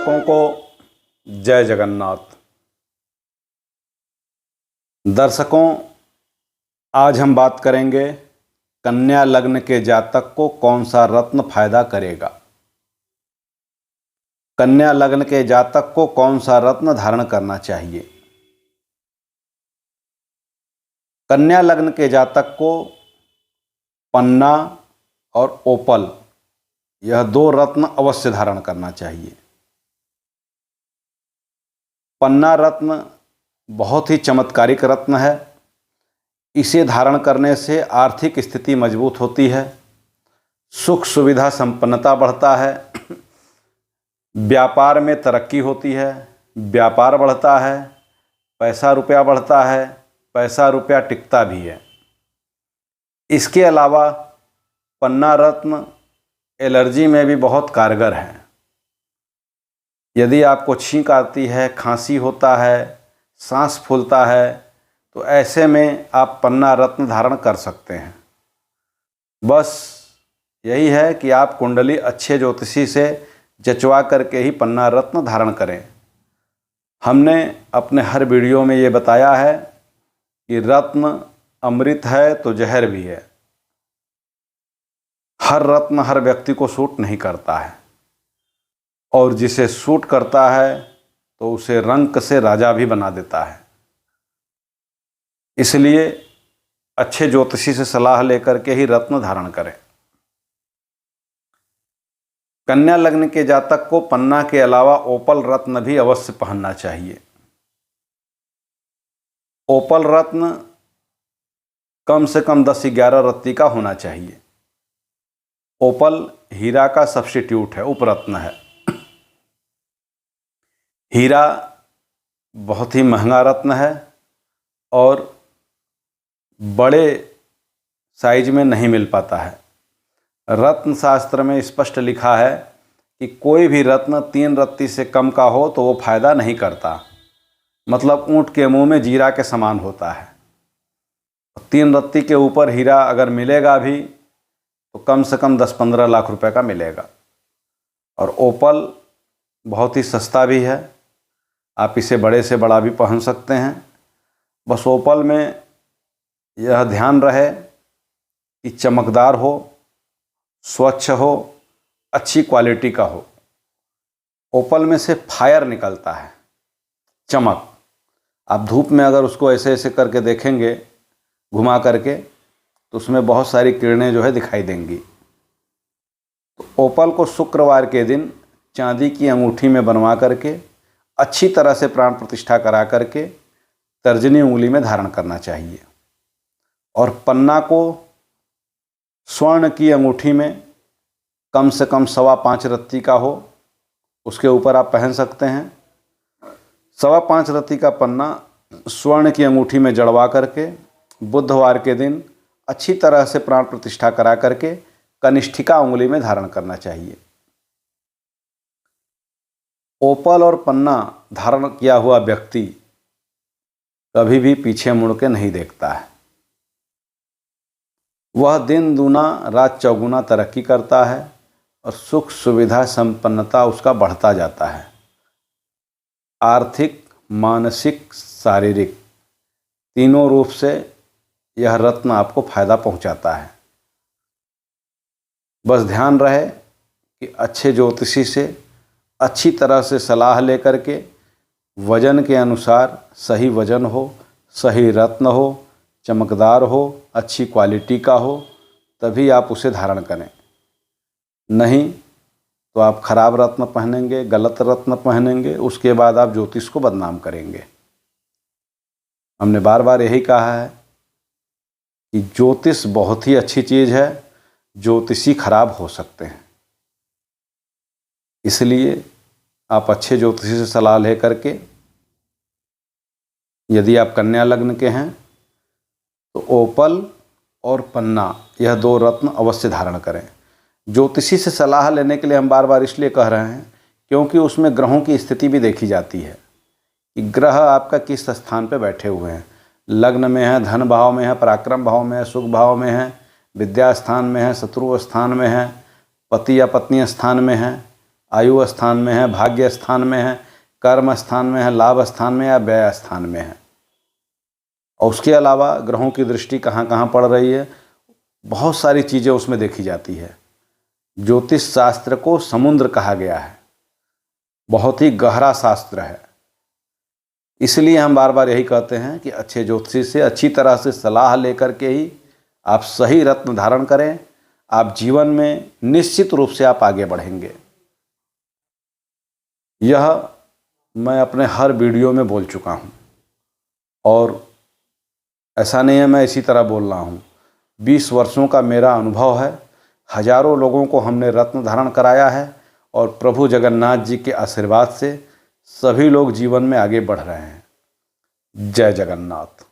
दर्शकों को जय जगन्नाथ। दर्शकों, आज हम बात करेंगे कन्या लग्न के जातक को कौन सा रत्न फायदा करेगा। कन्या लग्न के जातक को कौन सा रत्न धारण करना चाहिए। कन्या लग्न के जातक को पन्ना और ओपल, यह दो रत्न अवश्य धारण करना चाहिए। पन्ना रत्न बहुत ही चमत्कारिक रत्न है। इसे धारण करने से आर्थिक स्थिति मजबूत होती है, सुख सुविधा संपन्नता बढ़ता है, व्यापार में तरक्की होती है, व्यापार बढ़ता है, पैसा रुपया बढ़ता है, पैसा रुपया टिकता भी है। इसके अलावा पन्ना रत्न एलर्जी में भी बहुत कारगर है। यदि आपको छींक आती है, खांसी होता है, सांस फूलता है, तो ऐसे में आप पन्ना रत्न धारण कर सकते हैं। बस यही है कि आप कुंडली अच्छे ज्योतिषी से जचवा करके ही पन्ना रत्न धारण करें। हमने अपने हर वीडियो में ये बताया है कि रत्न अमृत है तो जहर भी है। हर रत्न हर व्यक्ति को सूट नहीं करता है, और जिसे सूट करता है तो उसे रंक से राजा भी बना देता है। इसलिए अच्छे ज्योतिषी से सलाह लेकर के ही रत्न धारण करें। कन्या लग्न के जातक को पन्ना के अलावा ओपल रत्न भी अवश्य पहनना चाहिए। ओपल रत्न कम से कम 10-11 रत्ती का होना चाहिए। ओपल हीरा का सब्स्टिट्यूट है, उपरत्न है। हीरा बहुत ही महंगा रत्न है और बड़े साइज में नहीं मिल पाता है। रत्न शास्त्र में स्पष्ट लिखा है कि कोई भी रत्न 3 रत्ती से कम का हो तो वो फायदा नहीं करता। मतलब ऊंट के मुंह में जीरा के समान होता है। 3 रत्ती के ऊपर हीरा अगर मिलेगा भी तो कम से कम 10-15 लाख रुपए का मिलेगा। और ओपल बहुत ही सस्ता भी है, आप इसे बड़े से बड़ा भी पहन सकते हैं। बस ओपल में यह ध्यान रहे कि चमकदार हो, स्वच्छ हो, अच्छी क्वालिटी का हो। ओपल में से फायर निकलता है, चमक। आप धूप में अगर उसको ऐसे ऐसे करके देखेंगे, घुमा करके, तो उसमें बहुत सारी किरणें जो है दिखाई देंगी। तो ओपल को शुक्रवार के दिन चांदी की अंगूठी में बनवा करके अच्छी तरह से प्राण प्रतिष्ठा करा करके तर्जनी उंगली में धारण करना चाहिए। और पन्ना को स्वर्ण की अंगूठी में कम से कम 5.25 रत्ती का हो, उसके ऊपर आप पहन सकते हैं। 5.25 रत्ती का पन्ना स्वर्ण की अंगूठी में जड़वा करके बुधवार के दिन अच्छी तरह से प्राण प्रतिष्ठा करा करके कनिष्ठिका उंगली में धारण करना चाहिए। ओपल और पन्ना धारण किया हुआ व्यक्ति कभी भी पीछे मुड़ के नहीं देखता है। वह दिन दूना रात चौगुना तरक्की करता है और सुख सुविधा संपन्नता उसका बढ़ता जाता है। आर्थिक, मानसिक, शारीरिक तीनों रूप से यह रत्न आपको फायदा पहुंचाता है। बस ध्यान रहे कि अच्छे ज्योतिषी से अच्छी तरह से सलाह लेकर के वजन के अनुसार सही वजन हो, सही रत्न हो, चमकदार हो, अच्छी क्वालिटी का हो, तभी आप उसे धारण करें। नहीं तो आप खराब रत्न पहनेंगे, गलत रत्न पहनेंगे, उसके बाद आप ज्योतिष को बदनाम करेंगे। हमने बार बार यही कहा है कि ज्योतिष बहुत ही अच्छी चीज़ है, ज्योतिषी खराब हो सकते हैं। इसलिए आप अच्छे ज्योतिषी से सलाह ले करके, यदि आप कन्या लग्न के हैं तो ओपल और पन्ना यह 2 रत्न अवश्य धारण करें। ज्योतिषी से सलाह लेने के लिए हम बार बार इसलिए कह रहे हैं क्योंकि उसमें ग्रहों की स्थिति भी देखी जाती है कि ग्रह आपका किस स्थान पर बैठे हुए हैं। लग्न में है, धन भाव में है, पराक्रम भाव में है, सुख भाव में है, विद्या स्थान में है, शत्रु स्थान में है, पति या पत्नी स्थान में है, आयु स्थान में है, भाग्य स्थान में है, कर्म स्थान में है, लाभ स्थान में या व्यय स्थान में है। और उसके अलावा ग्रहों की दृष्टि कहाँ कहाँ पड़ रही है, बहुत सारी चीज़ें उसमें देखी जाती है। ज्योतिष शास्त्र को समुद्र कहा गया है, बहुत ही गहरा शास्त्र है। इसलिए हम बार बार यही कहते हैं कि अच्छे ज्योतिषी से अच्छी तरह से सलाह लेकर के ही आप सही रत्न धारण करें, आप जीवन में निश्चित रूप से आप आगे बढ़ेंगे। यह मैं अपने हर वीडियो में बोल चुका हूँ और ऐसा नहीं है मैं इसी तरह बोल रहा हूँ। 20 वर्षों का मेरा अनुभव है, हजारों लोगों को हमने रत्न धारण कराया है और प्रभु जगन्नाथ जी के आशीर्वाद से सभी लोग जीवन में आगे बढ़ रहे हैं। जय जगन्नाथ।